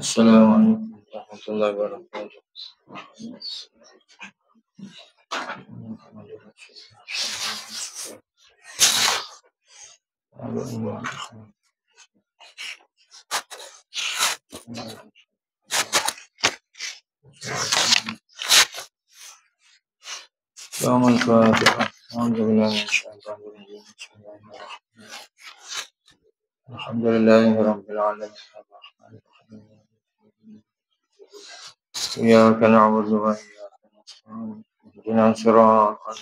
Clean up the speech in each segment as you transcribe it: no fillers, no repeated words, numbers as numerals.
Assalamualaikum warahmatullahi wabarakatuh. Alhamdulillahirabbil alamin. Iyyaka na'budu wa iyyaka nasta'in. Ihdinas siratal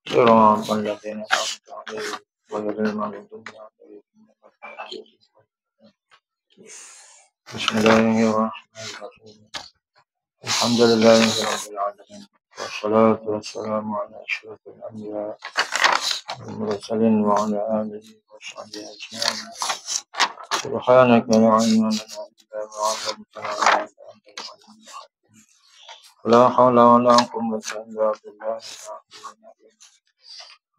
ladzina an'amta 'alaihim ghairil maghdubi 'alaihim. Bismillahirrahmanirrahim. Alhamdulillahirabbil alamin. Wassalatu wassalamu ala asyrafil anbiya wal mursalin wa ala alihi wa sahbihi ajma'in. Subhanaka la ilma lana illa ma 'allamtana innaka antal 'alimul hakim. La haula wa la quwwata illa billah.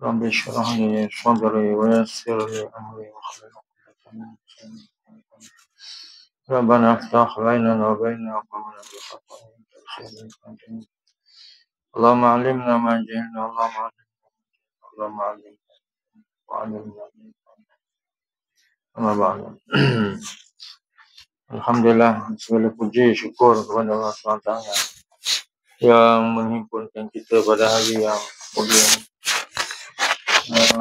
Rabbi shrah li sadri wa yassir li amri wahlul 'uqdatam min lisani yafqahu qawli. Rabbana iftah bainana wa baina qawmina bil haqqi wa antal khairul hakimin. Allahumma 'allimna ma jahilna, Allahumma 'allimna wa 'allimna ma ba'du. Alhamdulillah, segala puji syukur kepada Allah SWT yang menghimpunkan kita pada hari yang mulia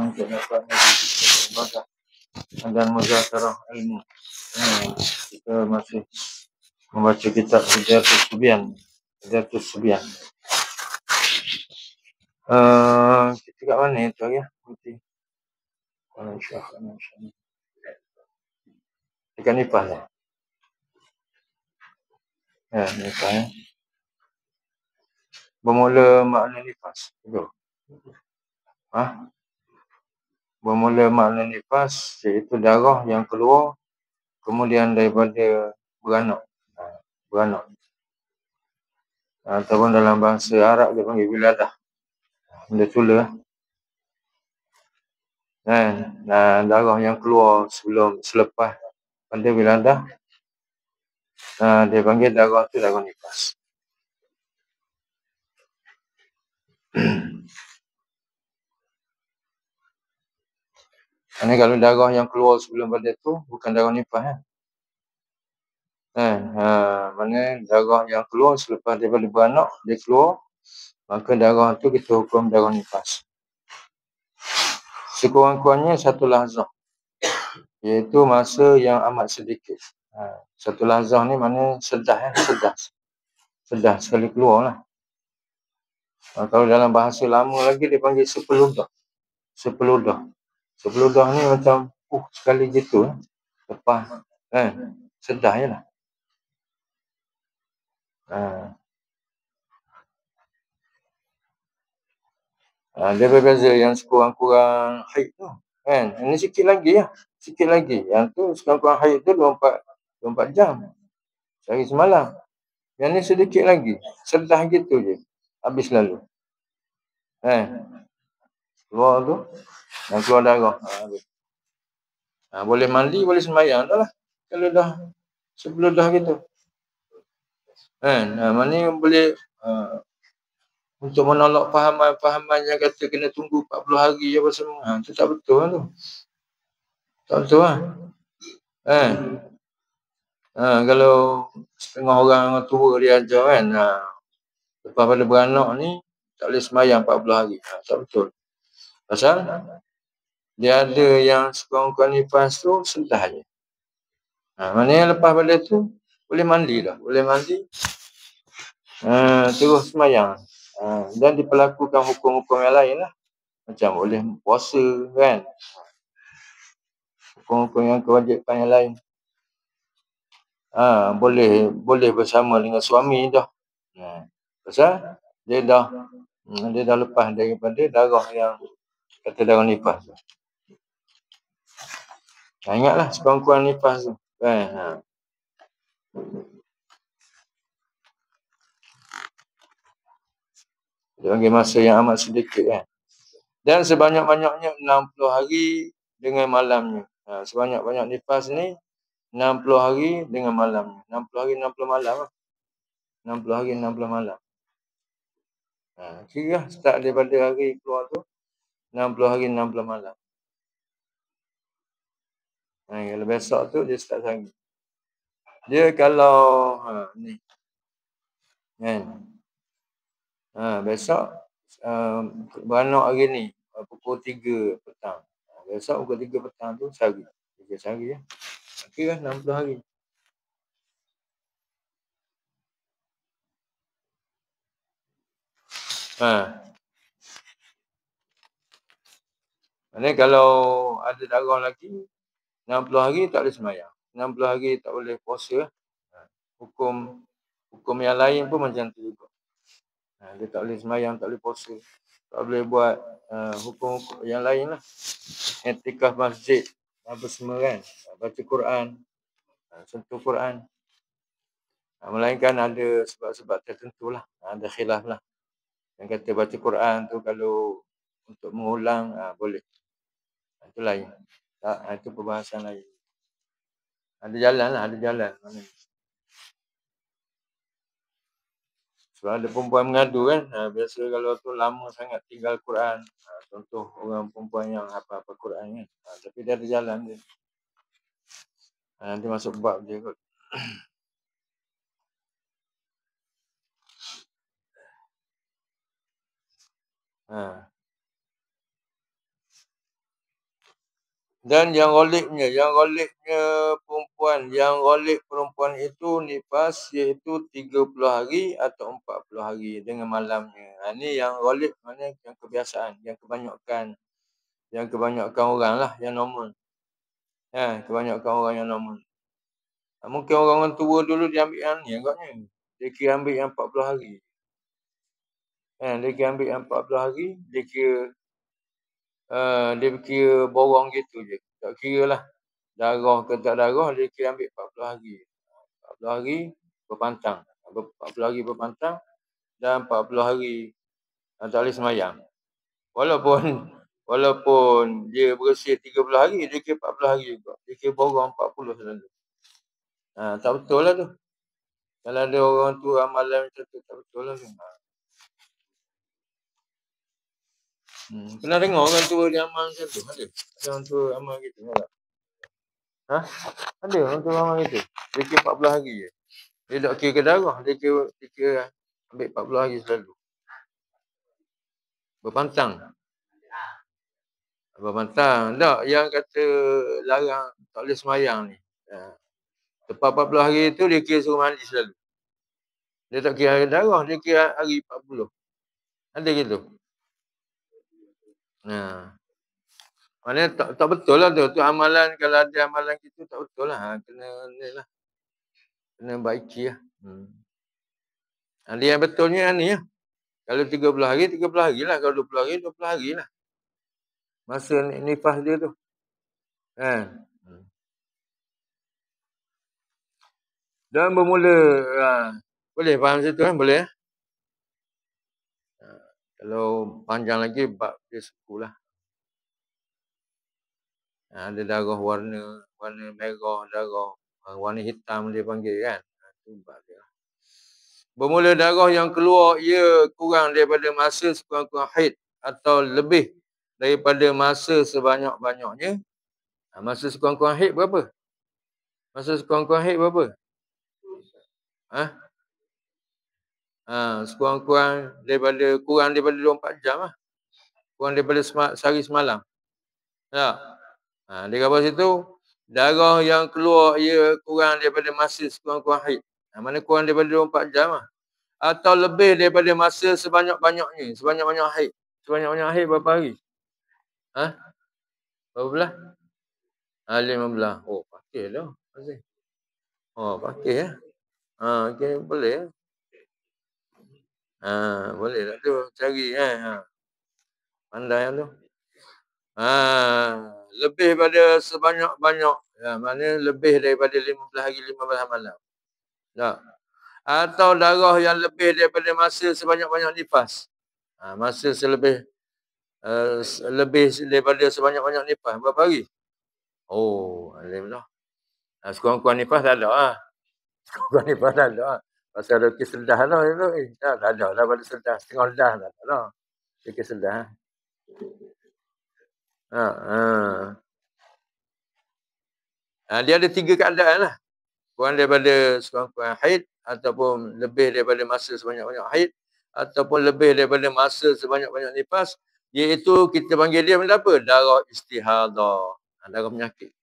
untuk dapat beribadah dan muzakarah ilmu. Kita masih membaca kitab Hidayatus Subyan. Kita kat mana itu ya? Dekat Nipah lah. Nipah ya. Bermula makna nifas. Bermula makna nifas iaitu darah yang keluar kemudian daripada beranak. Ataupun dalam bahasa Arab dia panggil wiladah. Benda tula. Darah yang keluar selepas pada wiladah, dia panggil darah tu darah nifas. Ini kalau darah yang keluar sebelum pada tu bukan darah nifas. Mana darah yang keluar selepas daripada beranak dia keluar, maka darah tu kita hukum darah nifas. Sekurang-kurangnya satu lahzah, iaitu masa yang amat sedikit. Satu lahzah ni mana sedah sekali keluar lah. Kalau dalam bahasa lama lagi dia panggil sepeludah. Sepeludah ni macam sekali gitu lepas sedah je lah. Dia berbeza yang sekurang-kurang haid tu. Ini sikit lagi. Yang tu sekurang-kurang haid tu 24 jam. Sehari semalam. Yang ni sedikit lagi. Sedah gitu je. Habis lalu. Keluar tu. Yang keluar darah. Boleh mandi, boleh sembahyang dah lah. Kalau dah sebelum dah gitu. Mana boleh untuk menolak fahaman yang kata kena tunggu 40 hari apa semua. Itu tak betul lah tu. Tak betul lah. Kalau setengah orang tua dia ajar kan. Lepas pada beranak ni tak boleh sembahyang 40 hari. Tak betul. Pasal dia ada yang sekurang-kurang nifas tu sedah je. Mana yang lepas pada tu boleh mandi dah. Terus sembahyang. Dan diperlakukan hukum-hukum yang lain lah. Macam boleh puasa kan. Hukum-hukum yang kewajipan yang lain. Boleh bersama dengan suami dah. Pasal dia dah lepas daripada darah yang kata darah nifas. Ingatlah sekurang-kurang nifas tu. Dia panggil masa yang amat sedikit kan. Dan sebanyak-banyaknya 60 hari dengan malamnya. Sebanyak-banyak nifas ni 60 hari dengan malam. 60 hari 60 malam lah. 60 hari 60 malam. Kira start daripada hari keluar tu 60 hari 60 malam. Kalau besok tu dia start hari. Dia kalau ni kan. Besok beranak hari ni pukul 3 petang. Besok pukul 3 petang tu sehari. 3 sehari ya. Kira 60 hari. Maksudnya kalau ada darah lagi 60 hari tak boleh sembahyang. 60 hari tak boleh puasa. Hukum yang lain pun macam tu juga. Dia tak boleh sembahyang, tak boleh puasa. Tak boleh buat hukum yang lain lah. Etikaf masjid. Apa semua kan. Baca Quran. Sentuh Quran. Melainkan ada sebab-sebab tertentu lah. Ada khilaf lah. Yang kata baca Quran tu kalau untuk mengulang boleh. Itu lain. Itu perbahasan lain. Ada jalan lah. Ada jalan. Sebab ada perempuan mengadu kan. Biasa kalau tu lama sangat tinggal Quran. Contoh orang perempuan yang apa-apa Quran kan. Tapi dia ada jalan dia. Nanti masuk bab dia kot. Dan yang ghaliknya perempuan itu nifas iaitu 30 hari atau 40 hari dengan malamnya. Ini yang ghalib maknanya yang kebiasaan, yang kebanyakan orang lah yang normal. Kebanyakan orang yang normal. Mungkin orang tua dulu dia ambil yang ni agaknya. Dia kira ambil yang 40 hari. Dia kira ambil yang 40 hari, dia kira borong gitu je. Tak kira lah. Darah ke tak darah, dia kira ambil 40 hari. 40 hari berpantang. 40 hari berpantang dan 40 hari tak boleh semayang. Walaupun dia bersih 30 hari, dia kira 40 hari juga. Dia kira borong 40 selalu. Tak betul lah tu. Kalau ada orang tu amalan macam tu, tak betul lah tu. Pernah dengar orang tua dia amal macam tu? Ada? Ada orang tua amal gitu? Ada orang tua amal gitu? Dia kira 40 hari je. Dia tak kira ke darah. Dia kira ambil 40 hari selalu. Berpantang. Tak, yang kata larang tak boleh semayang ni. Lepas 40 hari tu dia kira suruh mandi selalu. Dia tak kira hari darah, dia kira hari 40. Ada gitu. Maknanya tak betul lah tu. Tu amalan, kalau ada amalan gitu tak betul lah. Kena baiki lah. Dia yang betulnya ni lah. Kalau 30 hari, 30 hari lah. Kalau 20 hari, 20 hari lah. Masa nifas dia tu. Dan bermula. Boleh faham situ kan? Boleh. Kalau panjang lagi, bab dia suku lah. Ada darah warna merah, darah warna hitam dia panggil kan. Itu bab dia. Bermula darah yang keluar ia kurang daripada masa sekurang-kurang haid atau lebih daripada masa sebanyak-banyaknya. Masa sekurang-kurang haid berapa? Sekurang-kurang kurang daripada 24 jam lah. Kurang daripada sehari semalam. Tak? Dia kata situ darah yang keluar ia kurang daripada masa sekurang-kurang haid. Mana kurang daripada 24 jam lah. Atau lebih daripada masa sebanyak-banyaknya. Sebanyak-banyak haid. Sebanyak-banyak haid berapa hari? Berapa belah? 15. Oh, pakai dah. Pakai ya. Okay, boleh. Boleh lah tu. Cari pandai lah tu. Lebih pada sebanyak-banyak. Maknanya lebih daripada 15 hari 15 malam. Tak. Atau darah yang lebih daripada masa sebanyak-banyak nifas. Masa lebih daripada sebanyak-banyak nifas. Berapa hari? Alhamdulillah. Sekurang-kurang nifas tak ada lah. Sekurang-kurang nifas tak ada lah. Pasal ada kes sedah lah. Tak ada lah pada sedah. Setengah dah tak ada lah. Dia kes sedah. Dia ada 3 keadaan lah. Kurang daripada sekurang-kurang haid, ataupun lebih daripada masa sebanyak-banyak haid, ataupun lebih daripada masa sebanyak-banyak nifas, iaitu kita panggil dia benda apa? Darah istihadah. Darah penyakit.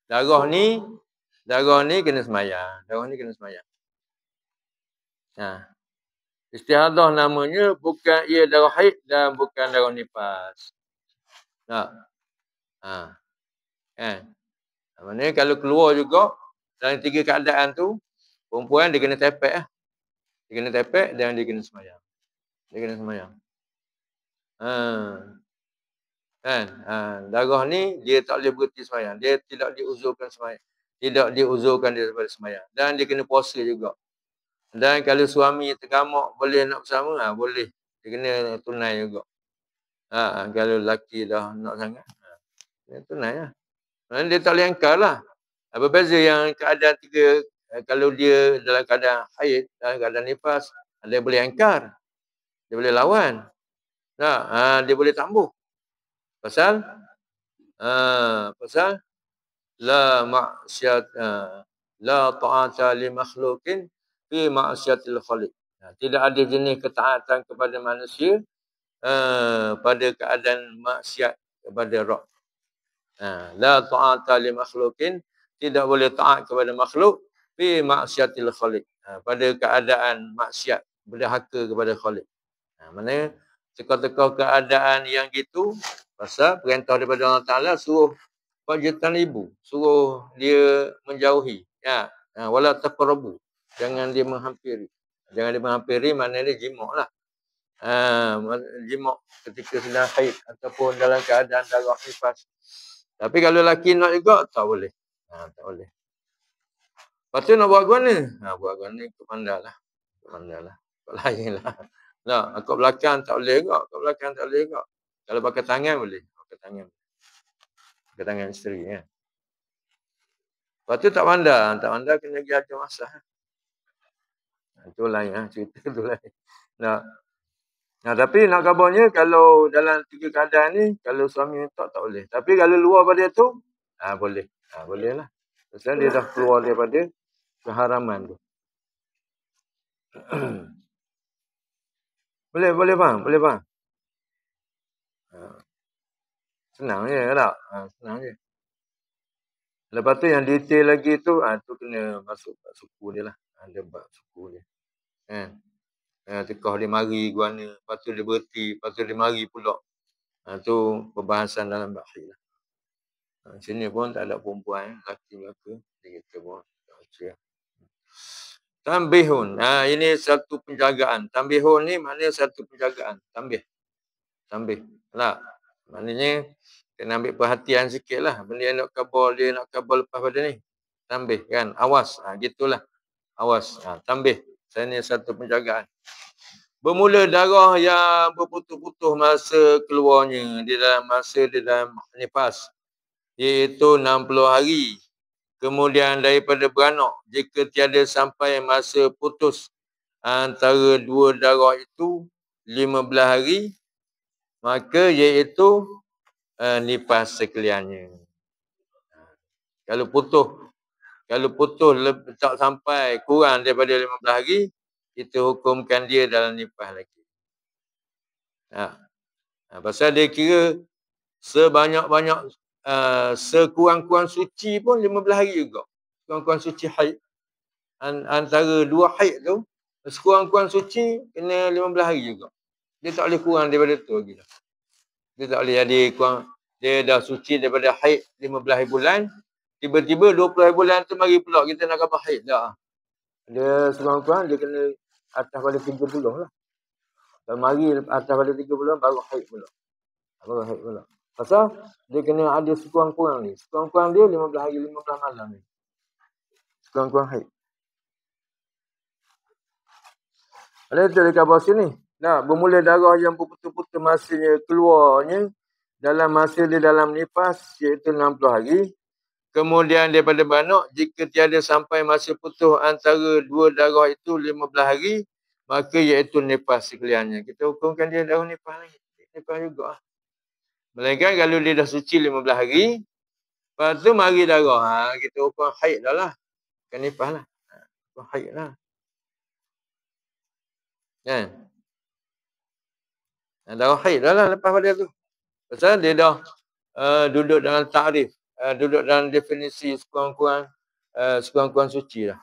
Darah ni kena semayang. Darah ni kena semayang. Istihadah namanya bukan ia darah haid dan bukan darah nifas. Kan? Maksudnya kalau keluar juga dalam 3 keadaan tu, perempuan dia kena tepek lah. Dia kena tepek dan dia kena semayang. Dia kena semayang. Kan? Darah ni dia tak boleh berhenti semayang. Dia tidak diuzurkan semayang. Tidak diuzurkan dia daripada semayang. Dan dia kena puasa juga. Dan kalau suami tergamak boleh nak bersama, boleh. Dia kena tunai juga. Kalau lelaki dah nak sangat, dia tunai lah. Dia tak boleh angkar lah. Berbeza yang keadaan 3, kalau dia dalam keadaan haid, dalam keadaan nifas, dia boleh angkar. Dia boleh lawan. Dia boleh tambuh. Pasal la ma'siyat la ta'ata li makhluqin fi ma'siyatil khaliq. Tidak ada jenis ketaatan kepada manusia pada keadaan maksiat kepada Rabb. La ta'ata li makhluqin, tidak boleh taat kepada makhluk fi maksiatil khaliq, pada keadaan maksiat, berdahaka kepada khaliq. Maknanya teka-teka keadaan yang gitu, pasal perintah daripada Allah Taala suruh fajtan ibu, suruh dia menjauhi, wala taqrabu, jangan dia menghampiri. Jangan dia menghampiri maknanya jimak lah. Jimak ketika sedang haid ataupun dalam keadaan darah nifas. Tapi kalau lelaki nak juga, tak boleh. Tak boleh. Lepas tu nak buat guana. Buat guana ikut pandai lah. Ikut lain lah. Ikut belakang tak boleh juga. Kalau pakai tangan boleh. Pakai tangan isteri kan. Lepas tu tak pandai. Tak pandai kena pergi hajar masah. Itu lain lah. Cerita tu lain. Tapi nak khabarnya kalau dalam 3 keadaan ni, kalau suami tak boleh. Tapi kalau luar pada tu, boleh. Boleh lah. Sebab dia dah keluar daripada keharaman tu. Boleh faham? Senang je tak? Senang je. Lepas tu yang detail lagi tu, tu kena masuk kat suku dia lah. Ada bab suku dia. Kan? Tekah dia mari guana, lepas tu dia berhenti, lepas tu dia mari pula. Tu perbahasan dalam bakhir lah. Sini pun tak ada perempuan, lelaki mereka. Kita pun tak baca. Tambihun. Ini satu penjagaan. Tambihun ni maknanya satu penjagaan. Tambih. Lah. Maknanya kena ambil perhatian sikit lah. Benda yang nak kabur, dia nak kabur lepas pada ni. Tambih kan. Awas. Gitulah. Awas. Tambih. Ini satu penjagaan. Bermula darah yang berputus-putus masa keluarnya. Di dalam nifas. Iaitu 60 hari. Kemudian daripada beranak, jika tiada sampai masa putus antara 2 darah itu 15 hari, maka iaitu nifas sekaliannya. Kalau putus tak sampai kurang daripada 15 hari, kita hukumkan dia dalam nifas lagi. Pasal dia kira sebanyak-banyak sekurang-kurang suci pun 15 hari juga. Sekurang-kurang suci haid. Antara 2 haid tu, sekurang-kurang suci kena 15 hari juga. Dia tak boleh kurang daripada tu lagi. Dia tak boleh jadi kurang. Dia dah suci daripada haid 15 hari bulan. Tiba-tiba 20 hari bulan tu mari pula kita nak khabar haid dah. Dia sekurang-kurang dia kena atas pada 30 lah. Kalau mari atas pada 30 baru haid pula. Pasal dia kena ada sekurang-kurang ni. Sekurang-kurang dia 15 hari, 15 malam ni. Sekurang-kurang haid. Ada tu dekat bawah sini. Bermula darah yang berputus-putus masanya keluarnya dalam masa dia dalam nifas iaitu 60 hari. Kemudian daripada banok, jika tiada sampai masa putus antara dua darah itu 15 hari, maka iaitu nifas sekaliannya. Kita hukumkan dia darah nifas lagi. Nifas juga. Melainkan kalau dia dah suci 15 hari, lepas tu mari darah. Kita hukum haid dah lah. Bukan nifas lah. Hukum haid lah. Kan? Darah haid dah lah lepas pada tu. Pasal dia dah duduk dalam ta'rif. Duduk dalam definisi sekurang-kurang suci lah.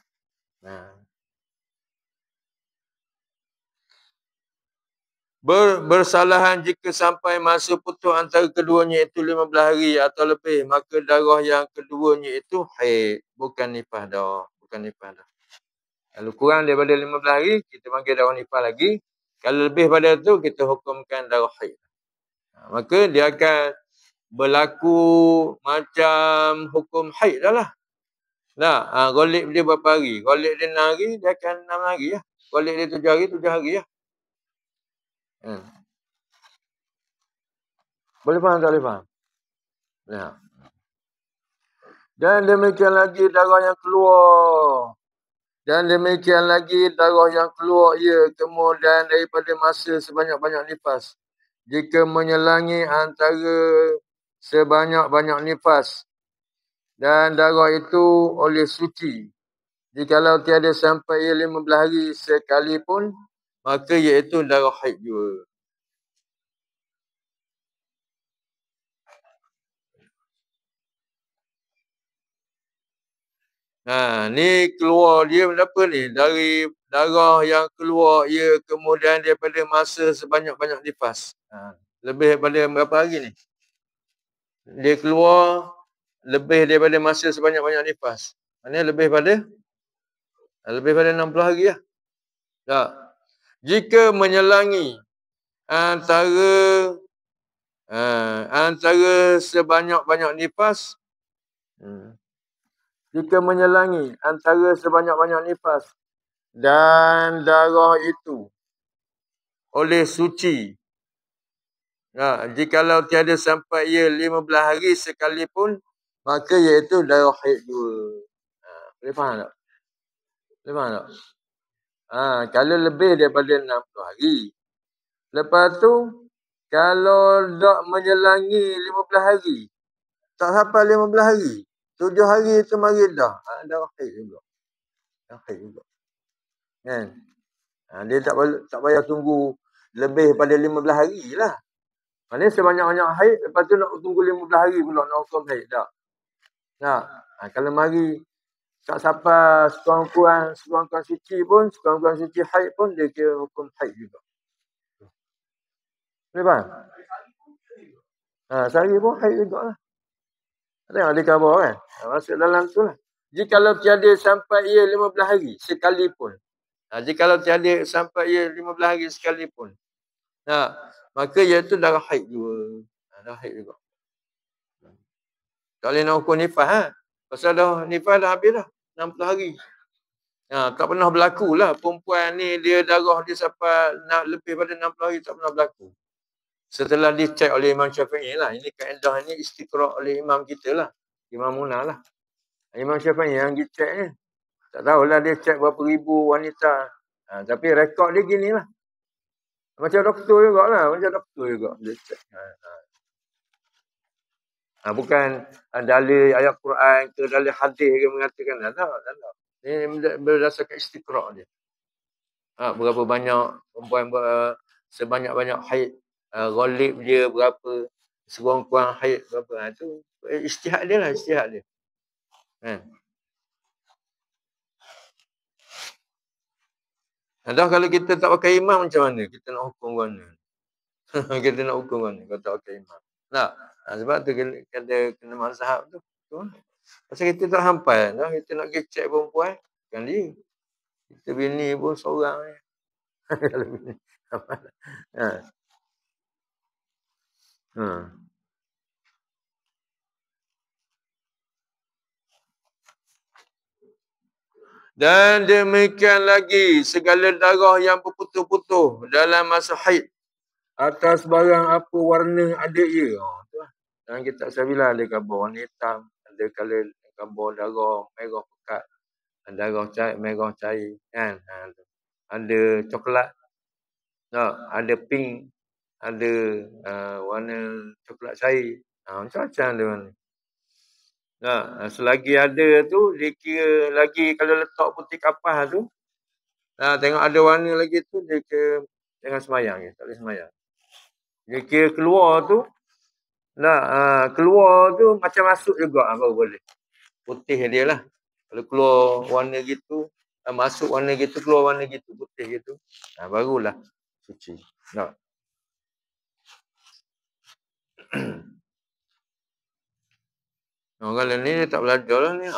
Bersalahan jika sampai masa putus antara keduanya itu 15 hari atau lebih, maka darah yang keduanya itu haid, bukan nifas dah. Bukan nifas dah. Kalau kurang daripada 15 hari, kita panggil darah nifas lagi. Kalau lebih pada itu, kita hukumkan darah haid. Maka dia akan berlaku macam hukum haid dah lah. Nah, golek dia berapa hari? Golek dia 6 hari, dia akan 6 hari lah. Golek dia 7 hari, 7 hari lah. Boleh faham tak boleh faham? Ya. Dan demikian lagi darah yang keluar. Dan demikian lagi darah yang keluar ia kemudian daripada masa sebanyak-banyak nifas. Jika menyelangi antara sebanyak-banyak nifas dan darah itu oleh suci. Jikalau tiada sampai ia 15 hari sekalipun, maka iaitu darah haid juga. Ni keluar dia apa ni? Dari darah yang keluar ia kemudian daripada masa sebanyak-banyak nifas. Lebih daripada berapa hari ni? Dia keluar lebih daripada masa sebanyak-banyak nifas. Maknanya lebih pada 60 hari lah. Tak. Jika menyelangi antara sebanyak-banyak nifas, jika menyelangi antara sebanyak-banyak nifas dan darah itu oleh suci. Jikalau tiada sampai ia 15 hari sekalipun, maka iaitu darah haid dua. Boleh faham tak? Boleh faham tak? Kalau lebih daripada 60 hari. Lepas tu, kalau tak menyelangi 15 hari, tak sampai 15 hari, 7 hari itu mari dah. Darah haid juga. Darah haid juga. Kan? Dia tak payah tunggu lebih pada 15 hari lah. Maksudnya sebanyak-banyak haid, lepas tu nak tunggu 15 hari pula nak hukum haid. Tak. Kalau mari tak sampai sekurang-kurang suci pun, sekurang-kurang suci haid pun, dia kira hukum haid juga. Boleh faham? Sehari pun haid juga lah. Tengok dia khabar kan? Masuk dalam tu lah. Jikalau tiada sampai ia 15 hari sekalipun. Jikalau tiada sampai ia 15 hari sekalipun. Maka iaitu darah haid juga. Darah haid juga. Tak boleh nak hukum nifas. Pasal dah nifas dah habis dah. 60 hari. Tak pernah berlaku lah. Perempuan ni dia darah dia sampai lebih pada 60 hari tak pernah berlaku. Setelah dicek oleh Imam Syafi'i lah. Ini kaedah ni istiqra' oleh imam kita lah. Imam Munah lah. Imam Syafi'i yang dicek ni. Tak tahulah dia cek berapa ribu wanita. Tapi rekod dia gini lah. Macam doktor juga lah. Dia cek. Bukan dalil ayat Quran ke dalil hadis ke mengatakan. Tak. Ini berdasarkan istiqra' dia. Berapa banyak perempuan sebanyak-banyak haid. Ghalib dia berapa. Sekurang-kurang haid berapa. Itu ijtihad dia lah. Ijtihad dia. Dah kalau kita tak pakai imam macam mana? Kita nak hukum mana? Kita nak hukum mana kalau tak pakai imam? Sebab tu kena mazhab tu. Pasal kita tak hampai. Kita nak pergi cek perempuan. Kan dia. Kita bini pun seorang ni. Kalau bini. Dan demikian lagi segala darah yang berputus-putus dalam masa haid atas barang apa warna ada ia. Dalam kitab Sabilah ada khabar warna hitam, ada color gambar darah merah pekat, darah cair, merah cair kan. Ada coklat. Ada pink, ada warna coklat cair. Macam-macam dia warna. Selagi ada tu, dia kira lagi kalau letak putih kapas tu, tengok ada warna lagi tu, dia kira jangan semayang je, tak boleh semayang. Dia kira keluar tu, keluar tu macam masuk juga baru boleh. Putih dia lah. Kalau keluar warna gitu, masuk warna gitu, keluar warna gitu, putih gitu, barulah suci. Kalau ni dia tak belajar lah ni.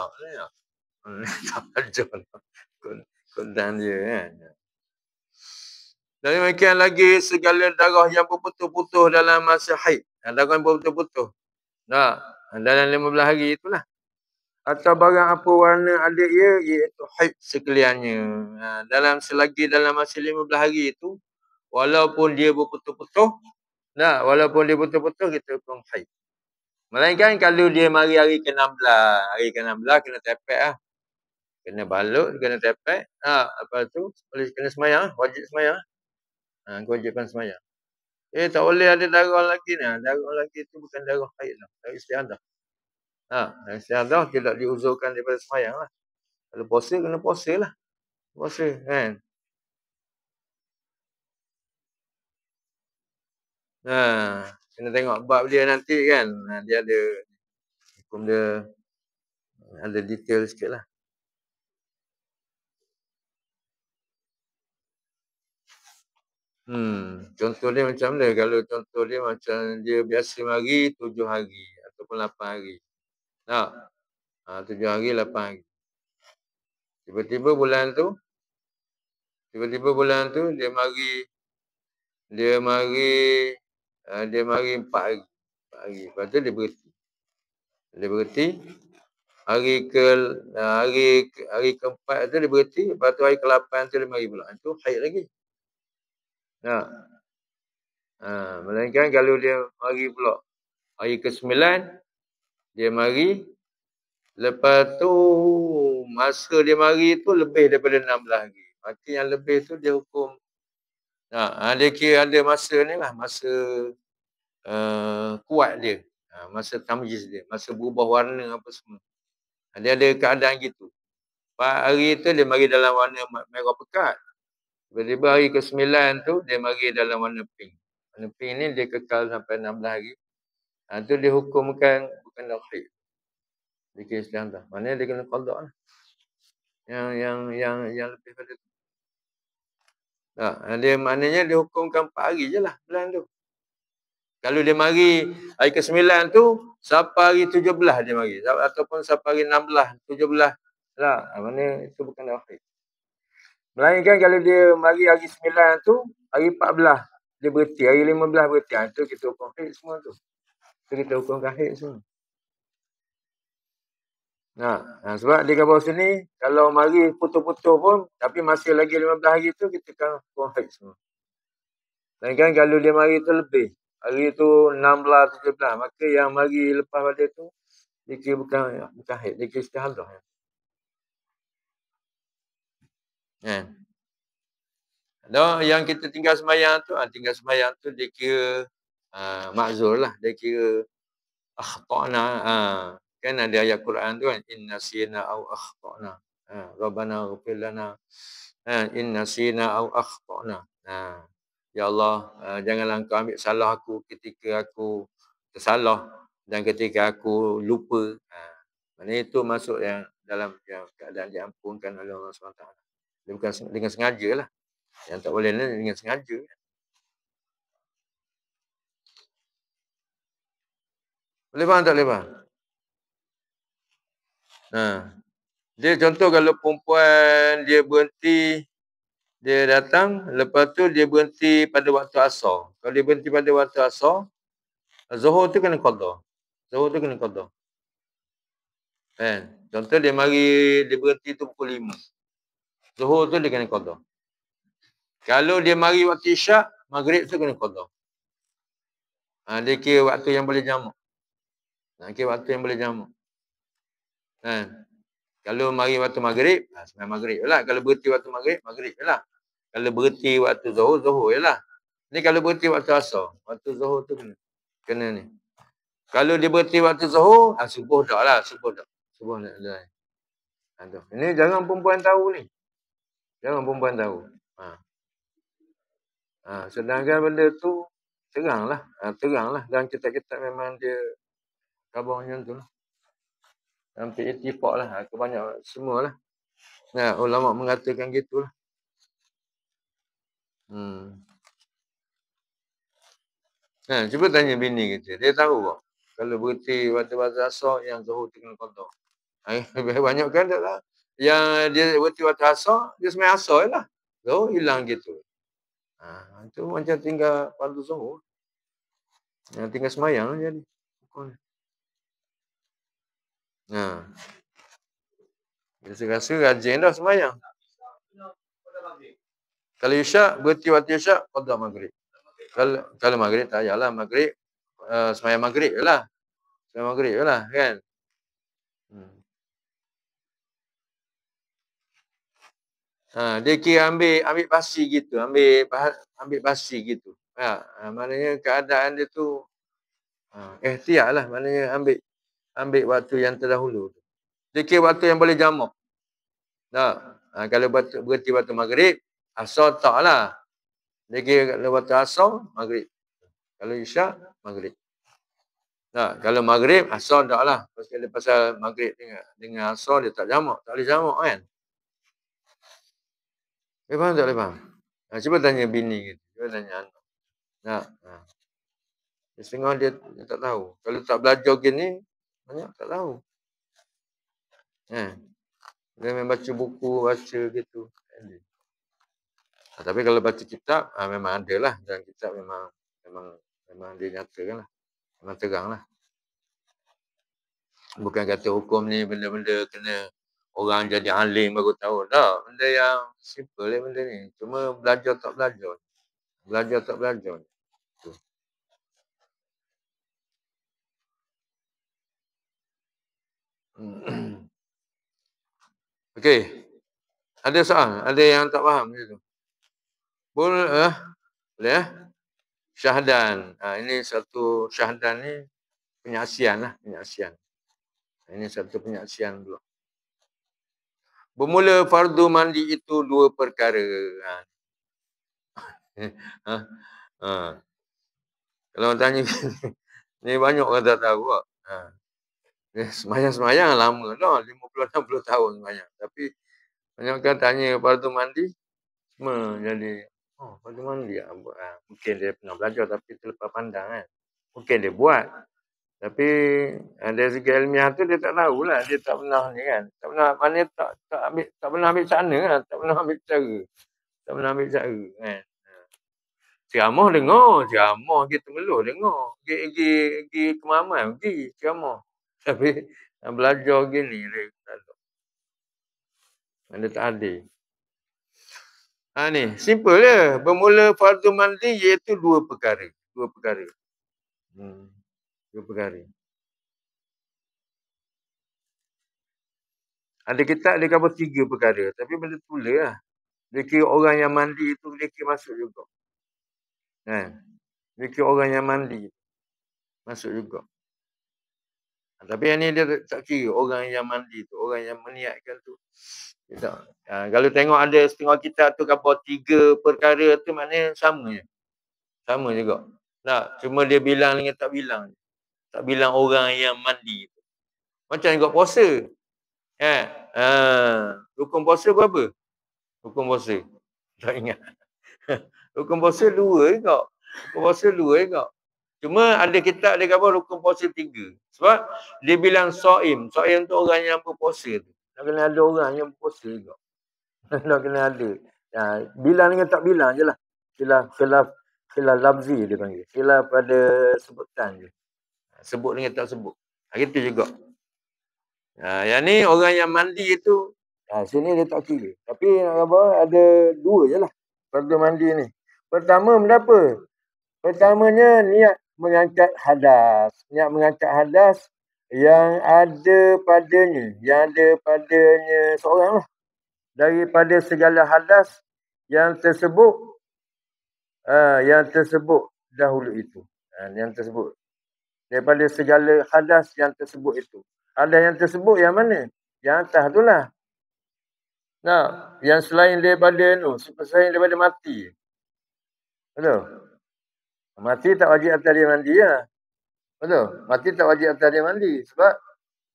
Tak belajar lah. Kondan dia kan. Dan demikian lagi segala darah yang berputus-putus dalam masa haid. Darah yang berputus-putus. Dalam 15 hari itulah. Atau barang apa warna adik ia, iaitu haid sekaliannya. Selagi dalam masa 15 hari itu, walaupun dia berputus-putus, kita hukum haid. Melainkan kalau dia mari hari ke-16, kena tepek lah. Kena balut, kena tepek. Lepas tu, kena semayang, wajib semayang. Kewajipan semayang. Tak boleh ada darah lagi ni. Darah lagi tu bukan darah haid lah. Darah istiadah. Darah istiadah tidak diuzurkan daripada semayang lah. Kalau puasa, kena puasa lah. Puasa kan. Kena tengok bab dia nanti kan. Dia ada hukum dia ada detail sikit lah. Contoh dia macam mana? Kalau contoh dia macam dia biasa mari 7 hari ataupun 8 hari. 7 hari, 8 hari. Tiba-tiba bulan tu dia mari 4 hari. 4 hari. Lepas tu dia berhenti. Hari keempat tu dia berhenti. Lepas tu hari ke-8 tu dia mari pula. Itu haid lagi. Melainkan kalau dia mari pula hari ke-9 dia mari, lepas tu masa dia mari tu lebih daripada 16 hari. Maka yang lebih tu dia hukum dia kira ada masa ni lah, masa kuat dia, masa tamyiz dia, masa berubah warna apa semua. Dia ada keadaan gitu. Hari tu dia mari dalam warna merah pekat. Tiba-tiba hari ke-9 tu dia mari dalam warna pink. Warna pink ni dia kekal sampai 16 hari. Tu dia hukumkan bukan haid. Dia kira istiadah. Maknanya dia kena qada lah. Yang lebih pada tu. Dia maknanya dia hukumkan 4 hari je lah bulan tu. Kalau dia mari hari ke-9 tu, sampai hari 17 dia mari. Ataupun sampai hari 16, 17. Maknanya itu bukan haid. Melainkan kalau dia mari hari 9 tu, hari 14 dia berhenti, hari 15 berhenti. Itu kita hukum haid semua tu. Itu kita hukumkan haid semua. Sebab di bawah sini, kalau mari putus-putus pun, tapi masih lagi 15 hari tu, kita kan hukum haid semua. Melainkan kalau dia mari tu lebih. Hari tu 16, 17. Maka yang mari lepas pada tu, dia kira bukan haid, dia kira istihadah. Yang kita tinggal sembahyang tu dia kira makzur lah, dia kira akhtana. Kan ada ayat Quran tu kan, inna sina au akhtana. Rabbana ighfir lana inna sina au akhtana. Ya Allah, janganlah engkau ambil salah aku ketika aku tersalah dan ketika aku lupa. Maknanya itu masuk yang dalam keadaan diampunkan oleh Allah SWT. Dia bukan dengan sengaja lah. Yang tak boleh dengan sengaja. Boleh faham tak boleh faham? Dia contoh kalau perempuan dia berhenti, dia datang, lepas tu dia berhenti pada waktu asar. Kalau dia berhenti pada waktu asar, Zuhur tu kena qada. Contoh dia berhenti tu pukul 5. Zuhur tu dia kena qada. Kalau dia mari waktu isyak, maghrib tu kena qada. Dia kira waktu yang boleh jamak. Kan? Kalau mari waktu maghrib, sembahyang maghrib jelah. Kalau berhenti waktu maghrib, maghrib jelah. Kalau berhenti waktu zuhur, zuhur jelah. Ni kalau berhenti waktu asar, waktu zuhur tu kena ni. Kalau dia berhenti waktu zuhur, subuh tak lah, subuh tak. Subuh tak ada. Ini jangan perempuan tahu ni. Jangan perempuan tahu. Sedangkan benda tu teranglah. Teranglah. Dan kitab-kitab memang dia khabar macam tu lah. Hampir ittifaq lah. Kebanyakan semualah. Nah, ulama mengatakan gitulah. Cuba tanya bini kita. Dia tahu tak? Kalau berhenti waktu-waktu asar, yang zuhur tu kena qada. Banyak kan tak tahu. Yang dia berhenti waktu asar, dia sembahyang asar je lah. Zuhur hilang gitu. Itu macam tinggal fardu zuhur. Yang tinggal sembahyang jadi. Rasa-rasa rajin dah sembahyang. Kalau isyak, berhenti waktu isyak, qada maghrib. Kalau maghrib tak payahlah. Maghrib, sembahyang maghrib je lah. Sembahyang maghrib je lah, kan? Dia kira ambil pasti gitu. Ambil pasti gitu. Maknanya keadaan dia tu ihtiyat lah. Maknanya ambil waktu yang terdahulu. Dia kira waktu yang boleh jamak. Kalau berhenti waktu maghrib, asar tak lah. Dia kira kalau waktu asar, maghrib. Kalau isyak, maghrib. Kalau maghrib, asar tak lah. Pasal maghrib dengan asar dia tak jamak. Tak boleh jamak kan. Faham tak boleh faham? Cuba tanya bini kita. Cuba tanya anak. Setengah dia tak tahu. Kalau tak belajar gini, banyak tak tahu. Dia memang baca buku, baca gitu. Tapi kalau baca kitab, memang ada lah. Dan kitab memang dia nyatakan lah. Memang terang lah. Bukan kata hukum ni benda-benda kena orang jadi alim baru tahu. Tak. Benda yang simple lah benda ni. Cuma belajar tak belajar. Belajar tak belajar. Okey. Ada soal? Ada yang tak faham macam tu? Boleh boleh Syahdan. Ini satu syahdan ni penyaksian lah. Penyaksian. Ini satu penyaksian pula. Bermula fardu mandi itu dua perkara. Kalau tanya ni banyak orang tak tahu kok. Semayang-semayang lama dah. 50-60 tahun semayang. Tapi banyak orang tanya fardu mandi. Semua jadi fardu mandi. Mungkin dia pernah belajar tapi terlepas pandang kan. Mungkin dia buat. Tapi dari segi ilmiah tu dia tak tahulah. Dia tak pernah ni kan. Tak pernah, mana tak pernah ambil sana kan. Tak pernah ambil cara. Tak pernah ambil cara kan. Ceramah dengar. Ceramah kita meluh dengar. Pergi kemaman. Pergi ceramah. Tapi belajar gini dia tak ada. Dia tak ada. Ni simple je. Bermula fardu mandi iaitu dua perkara. Dua perkara. Ada kitab dia kata 3 perkara. Tapi benda tulis lah. Dia kira orang yang mandi itu dia kira masuk juga. Dia kira orang yang mandi masuk juga. Tapi yang ni dia tak kira orang yang mandi tu. Orang yang meniatkan tu. Tak. Kalau tengok ada setengah kitab tu kata 3 perkara tu maknanya sama je. Sama juga. Cuma dia bilang dengan tak bilang. Tak bilang orang yang mandi tu. Macam juga puasa. Rukun puasa berapa? Rukun puasa. Tak ingat. Rukun puasa 2 juga. Rukun puasa 2 juga. Cuma ada kitab dia kata rukun puasa 3. Sebab dia bilang so'im. So'im tu orang yang berpuasa tu. Nak kena ada orang yang berpuasa juga. Nak kena ada. Bilang dengan tak bilang je lah. Khilaf lafzi dia panggil. Khilaf pada sebutan je. Sebut dengan tak sebut. Itu juga. Yang ni orang yang mandi tu. Sini dia tak kira. Tapi ada 2 je lah. Fardu mandi ni. Pertama benda apa? Pertamanya niat mengangkat hadas. Niat mengangkat hadas yang ada padanya seorang lah. Daripada segala hadas yang tersebut dahulu itu. Yang tersebut. Daripada segala hadas yang tersebut itu. Hadas yang tersebut yang mana? Yang atas tu lah. Nah, yang selain daripada selain daripada mati. Betul? Mati tak wajib atas dia mandi lah. Betul? Mati tak wajib atas dia mandi. Sebab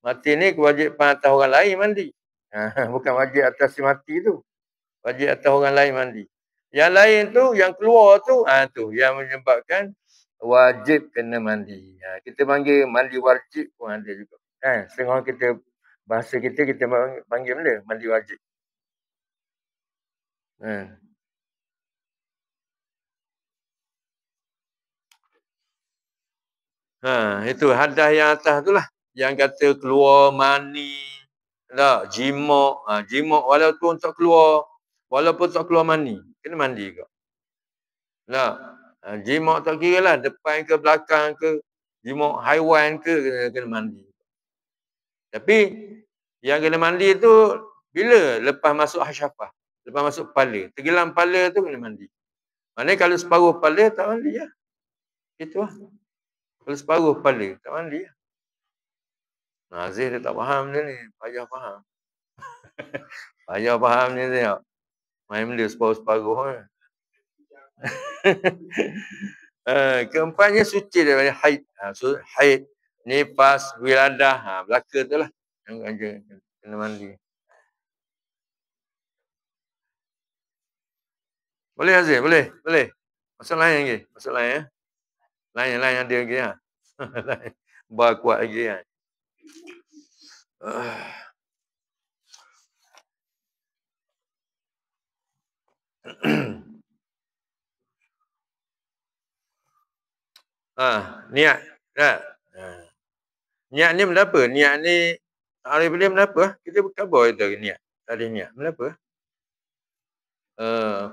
mati ni kewajipan atas orang lain mandi. Bukan wajib atas si mati tu. Wajib atas orang lain mandi. Yang lain tu, yang keluar tu, tu yang menyebabkan wajib kena mandi. Kita panggil mandi wajib pun ada juga. Setengah orang kita, bahasa kita panggil benda, mandi wajib. Itu hadas yang atas tu lah. Yang kata keluar mani, jimok. Jimok walaupun tak keluar mani, kena mandi ke. Jimok tak kira lah, depan ke belakang ke, jimok haiwan ke, kena mandi. Tapi yang kena mandi tu bila? Lepas masuk hasyafah, lepas masuk kepala. Tergelam kepala tu kena mandi. Maknanya kalau separuh kepala tak mandi lah. Itu lah. Kalau separuh kepala tak mandi lah. Aziz dia tak faham dia ni. Payah faham. Payah faham ni tengok. Main benda separuh-separuh kan. Keempatnya suci daripada haid. Haid, nifas, wiladah. Belaka tu lah. Yang kena mandi. Boleh Aziz? Boleh? Masalah lain lagi? Masalah lain ya? Lain ada lagi ya? Bar kuat lagi ya? Niat. Niat ni benda apa? Niat ni hari boleh benda apa? Kita berkhabar itu niat. Tadi niat. Benda apa?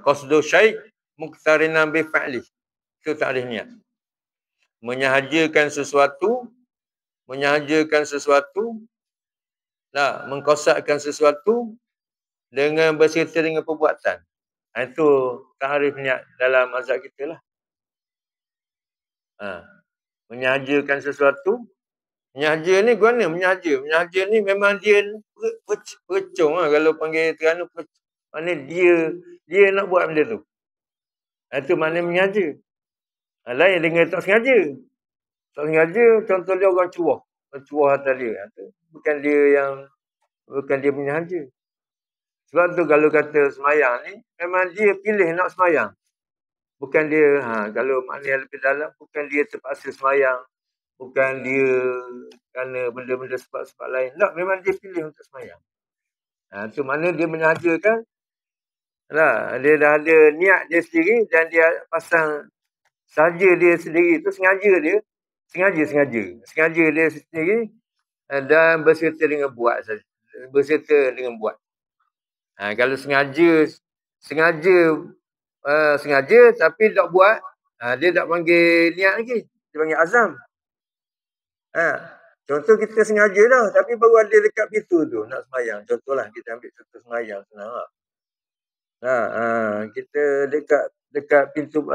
Qasdu syai' muqtarinan bi fa'li. Itu takrif niat. Menyahajakan sesuatu, mengkosadkan sesuatu dengan berserta dengan perbuatan. Itu takrif niat dalam mazhab kita lah. Menyahajakan sesuatu. Menyahaja ni guna menyahaja. Menyahaja ni memang dia pecong lah kalau panggil Terengganu. Maknanya dia nak buat benda tu. Itu maknanya menyahaja. Lain dengan tak sengaja. Tak sengaja contoh dia orang cuah atas dia. Bukan dia menyahaja. Sebab tu kalau kata semayang ni memang dia pilih nak semayang. Bukan dia kalau maknanya lebih dalam bukan dia terpaksa semayang. Bukan dia kerana benda-benda sebab-sebab lain. Tak, memang dia pilih untuk semayang. Itu makna dia menyahajakan. Dia dah ada niat dia sendiri dan dia pasang sahaja dia sendiri. Itu sengaja dia. Sengaja dia sendiri dan berserta dengan buat saja. Kalau sengaja tapi tak buat, dia tak panggil niat lagi. Dia panggil azam. Contoh kita sengaja dah tapi baru ada dekat pintu tu nak semayang. Contohlah kita ambil contoh semayang senang lah. Kita dekat pintu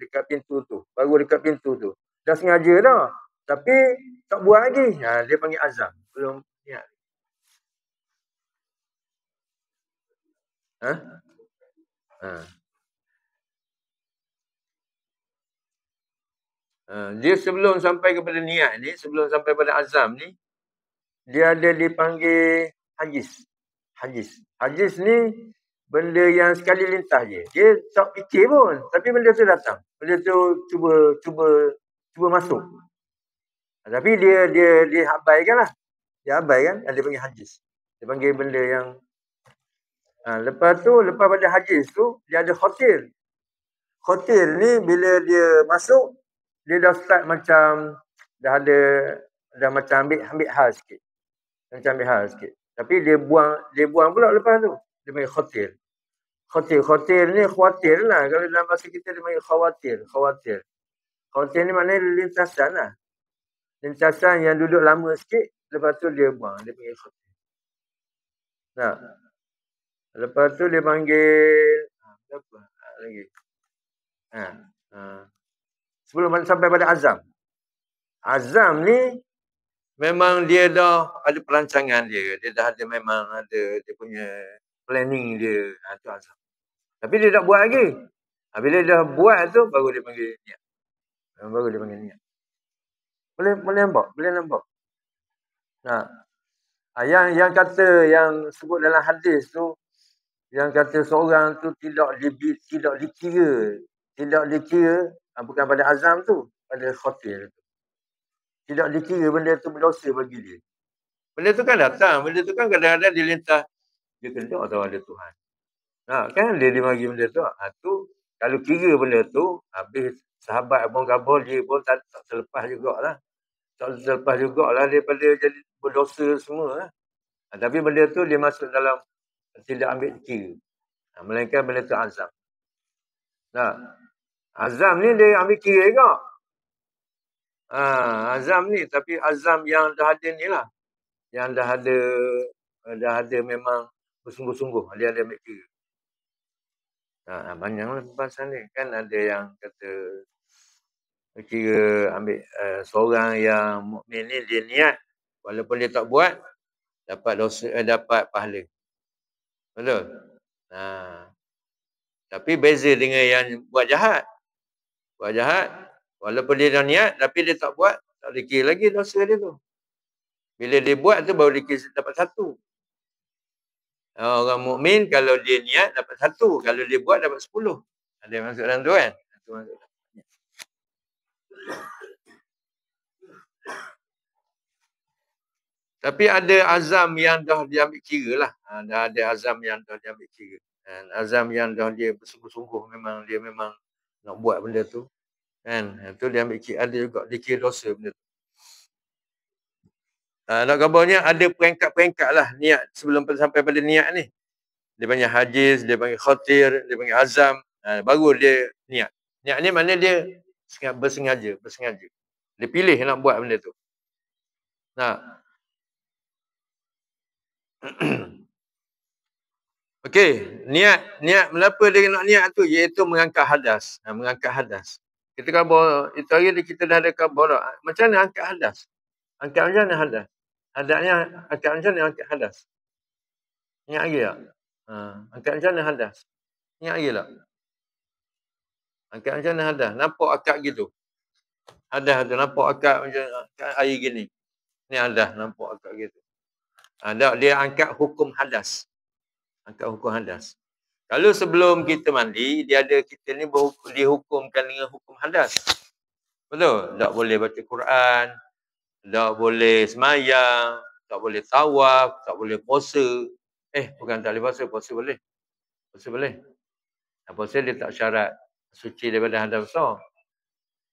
dekat pintu tu. Baru dekat pintu tu. Dah sengaja dah tapi tak buat lagi. Dia panggil azam. Belum niat. Dia sebelum sampai kepada niat ni, sebelum sampai pada azam ni, dia ada dipanggil hajis. Hajis ni benda yang sekali lintas je. Dia tak fikir pun, tapi benda tu datang. Benda tu cuba masuk. Tapi dia abaikan lah. Dia abaikan, dia panggil hajis. Dia panggil benda yang lepas pada hajis tu, dia ada khotir. Khotir ni bila dia masuk, dia dah start macam dah macam ambil hal sikit. Tapi dia buang pula lepas tu. Dia panggil khotir. Khotir ni khawatir lah. Kalau dalam bahasa kita dia panggil khawatir. Khawatir ni maknanya lintasan lah. lintasan yang duduk lama sikit, lepas tu dia buang, dia panggil khatir. Nah, lepas tu dia panggil apa lagi? Sebelum sampai pada azam. Azam ni memang dia dah ada perancangan dia. Dia dah ada memang ada dia punya planning dia. Itu azam. Tapi dia tak buat lagi. Bila dia dah buat tu baru dia panggil niat. Baru dia panggil niat. Boleh nampak? Nah. Yang kata yang sebut dalam hadis tu, yang kata seorang tu tidak dikira bukan pada azam tu, pada khatir tu. Tidak dikira benda tu berdosa bagi dia. Benda tu kan datang, benda tu kan kadang-kadang dia lintas, dia kena tahu ada Tuhan. Kan dia bagi benda tu. Tu kalau kira benda tu, habis sahabat Abang Kabul dia pun tak terlepas jugalah. Tak terlepas jugalah daripada jadi berdosa semua lah. Tapi benda tu dia masuk dalam tidak ambil kira. Melainkan benda tu azam. Azam ni dia ambil kira juga. Azam ni, tapi azam yang dah ada ni lah. Yang dah ada memang bersungguh-sungguh. Dia ada ambil kira. Banyaklah pembahasan ni. Kan ada yang kata kira ambil seorang yang mukmin ni dia niat walaupun dia tak buat dapat dosa, dapat pahala. Betul? Tapi beza dengan yang buat jahat. Buat jahat walaupun dia dah niat tapi dia tak buat, tak dikira lagi dosa dia tu. Bila dia buat tu baru dikira dapat 1. Orang mukmin kalau dia niat dapat 1, kalau dia buat dapat 10. Ada yang masuk dalam tu kan? Tapi ada azam yang dah diambil kira lah. Dah ada azam yang dah diambil kira. Azam yang dah dia bersungguh-sungguh memang dia memang nak buat benda tu. Kan? Itu dia ambil kira, ada juga dikira dosa benda tu. Nak gambarnya ada peringkat-peringkat lah niat sebelum sampai pada niat ni. Dia panggil hajiz, dia panggil khatir, dia panggil azam. Baru dia niat. Niat ni maknanya dia bersengaja. Dia pilih nak buat benda tu. Okey, niat mengapa dia nak niat tu iaitu mengangkat hadas. Mengangkat hadas. Kita khabar itu hari ni kita dah ada khabar dah. Macam mana angkat hadas? Angkat macam mana hadas? Hadasnya angkat macam mana angkat hadas? Ingat lagi tak? Angkat macam mana hadas? Ingat lagi tak? Angkat macam mana hadas? Nampak akak gitu. Hadas tu nampak akak macam air gini. Ni hadas nampak akak gitu. Dia angkat hukum hadas. Angkat hukum hadas. Kalau sebelum kita mandi, kita ni dihukumkan dengan hukum hadas. Betul? Tak boleh baca Quran, tak boleh semayang, tak boleh tawaf, tak boleh puasa. Bukan tak boleh puasa, puasa boleh. Puasa boleh. Puasa dia tak syarat suci daripada hadas besar.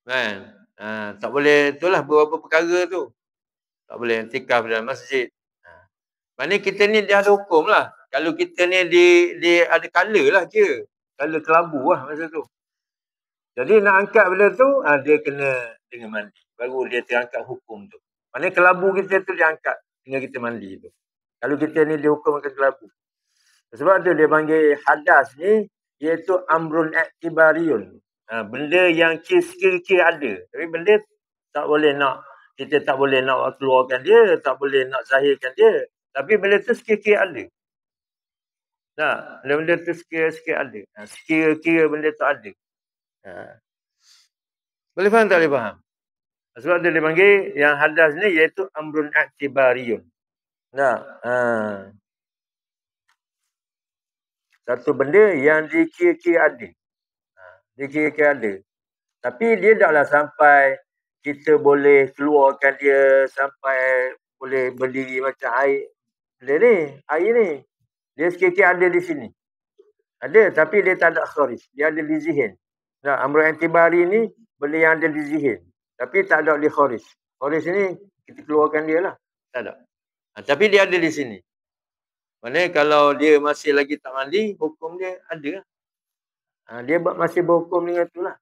Kan? Tak boleh, itulah beberapa perkara tu. Tak boleh i'tikaf dalam masjid. Maknanya kita ni dia ada hukum lah. Kalau kita ni dia ada color lah kira. Color kelabu lah masa tu. Jadi nak angkat benda tu, dia kena dengan mandi. Baru dia terangkat hukum tu. Maknanya kelabu kita tu dia angkat dengan kita mandi tu. Kalau kita ni dihukumkan kelabu. Sebab tu dia panggil hadas ni, iaitu amrun i'tibariyun. Benda yang kira-kira ada. Tapi benda tak boleh nak, kita tak boleh nak keluarkan dia, tak boleh nak zahirkan dia. Tapi benda tu sikit-sikit ada. Benda tu sikit-sikit ada. Sekira-kira benda tu ada. Boleh faham tak boleh faham? Sebab tu dia panggil yang hadas ni iaitu amrun i'tibariyun. Satu benda yang dikira-kira ada. Dikira-kira ada. Tapi dia taklah sampai kita boleh keluarkan dia sampai boleh berdiri macam air. Benda ni, air ni. Dia sikit-sikit ada di sini. Ada, tapi dia tak ada kharij. Dia ada di zihin. Amrul i'tibari ni, benda yang ada di zihin. Tapi tak ada di kharij. Kharij ni, kita keluarkan dia lah. Tak ada. Tapi dia ada di sini. Maknanya kalau dia masih lagi tak mandi, hukum dia ada lah. Dia masih berhukum dengan tu lah.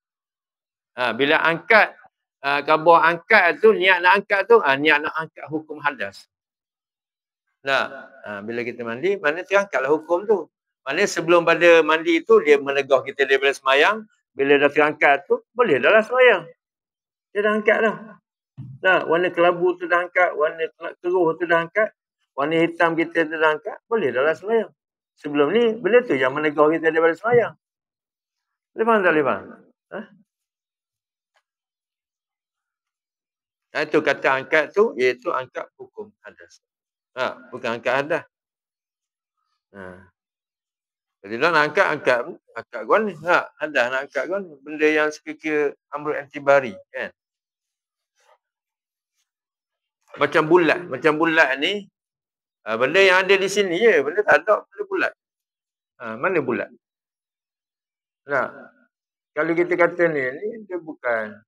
Bila angkat khabar angkat tu, niat nak angkat tu, niat nak angkat hukum hadas. Nah, bila kita mandi, mana terangkatlah hukum tu. Mana sebelum pada mandi tu, dia menegah kita daripada semayang. Bila dah terangkat tu, boleh dah lah semayang. Dia dah angkat dah. Nah, warna kelabu tu dah angkat, warna keruh tu dah angkat, warna hitam kita tu dah angkat, boleh dah lah semayang. Sebelum ni, benda tu yang menegah kita daripada semayang. Boleh faham tak, boleh faham? Itu kata angkat tu, iaitu angkat hukum hadas. Bukan angkat hadas. Jadi nak angkat guan ni. Hadas nak angkat guan ni. Benda yang sekiranya amrul intibari, kan? Macam bulat ni, benda yang ada di sini je. Benda tak ada, benda bulat. Mana bulat? Kalau kita kata ni dia bukan.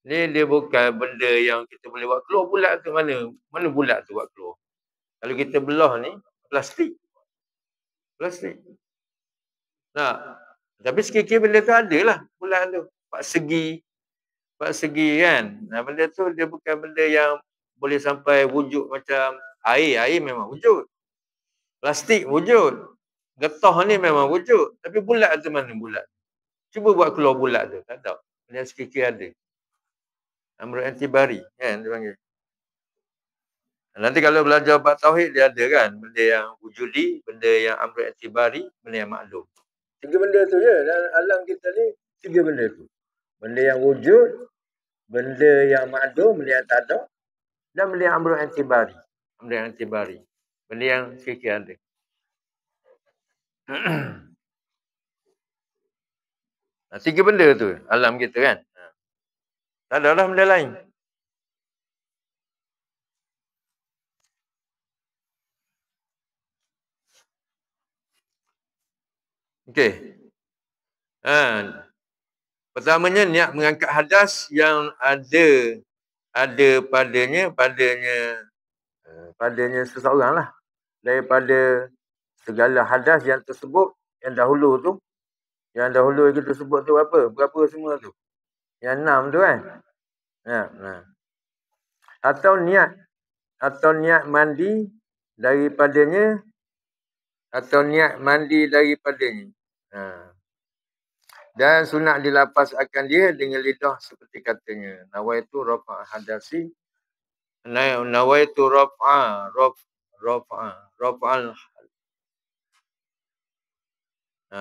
Ni dia bukan benda yang kita boleh buat keluar bulat tu. Mana bulat tu buat keluar? Kalau kita belah ni, plastik. Tapi sekiranya benda tu ada lah. Bulat tu. Empat segi kan. Benda tu dia bukan benda yang boleh sampai wujud macam air. Air memang wujud. Plastik wujud. Getah ni memang wujud. Tapi bulat tu mana bulat? Cuba buat keluar bulat tu. Tak ada. Benda sekiranya ada. Amrul intibari kan dia panggil. Nanti kalau belajar bab tauhid dia ada kan. Benda yang wujudi, benda yang amrul intibari, benda yang maklum. 3 benda tu je. Dalam alam kita ni 3 benda tu. Benda yang wujud, benda yang maklum, benda yang tak ada, dan benda yang amrul intibari. Benda yang sekiranya ada. Tiga benda tu alam kita kan. Tak ada lah benda lain. Okey. Pertamanya niat mengangkat hadas yang ada padanya seseorang lah. Daripada segala hadas yang tersebut, yang dahulu tu. Yang dahulu kita sebut tu apa? Berapa semua tu? Yang 6 tu kan? Atau niat mandi daripadanya. Dan sunat dilapas akan dia dengan lidah seperti katanya. Nawaitu rafa' hadasi. Nawaitu rafa'al.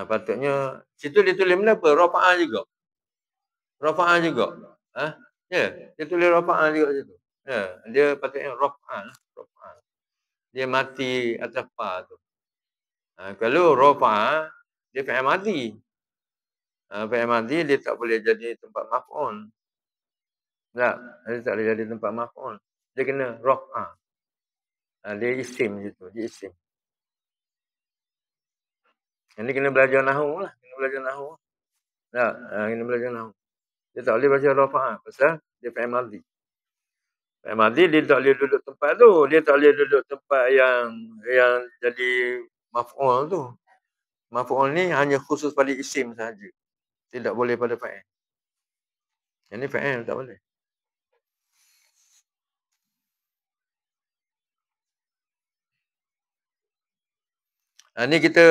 Patutnya situ dia tulis benda apa? Rafa'al juga. Dia tulis rafa'al juga situ. Dia patutnya rafa'al. Dia mati atas pa tu. Kalau rafa'al dia fa'il mati. Fa'il mati dia tak boleh jadi tempat maf'ul. Dia tak boleh jadi tempat maf'ul. Dia kena raf'al. Dia isim gitu, dia isim. Ini kena belajar nahwu lah, kena belajar nahwu. Dia tak boleh baca rafa'al pasal dia fa'il madi. Fa'il madi dia tak boleh duduk tempat tu, dia tak boleh duduk tempat yang jadi maf'ul tu. Maf'ul ni hanya khusus pada isim sahaja. Tidak boleh pada fa'il. Yang ni fa'il tak boleh. Ni kita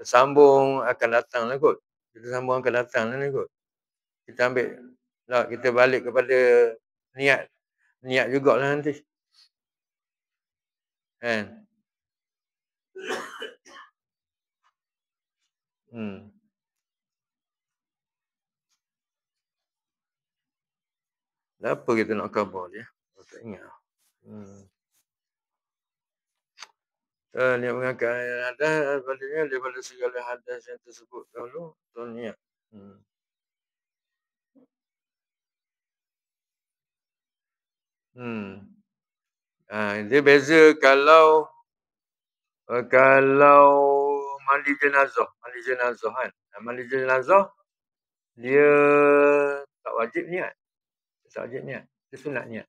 sambung akan datang lah kot. Kita ambil. Kita balik kepada niat. Niat jugalah nanti. Kan? Apa kita nak khabar dia? Tak ingat. Niat mengangkat hadas daripada segala hadas yang tersebut dahulu. Niat. Dia beza kalau mandi jenazah kan. Mandi jenazah dia tak wajib niat. Dia sunat niat.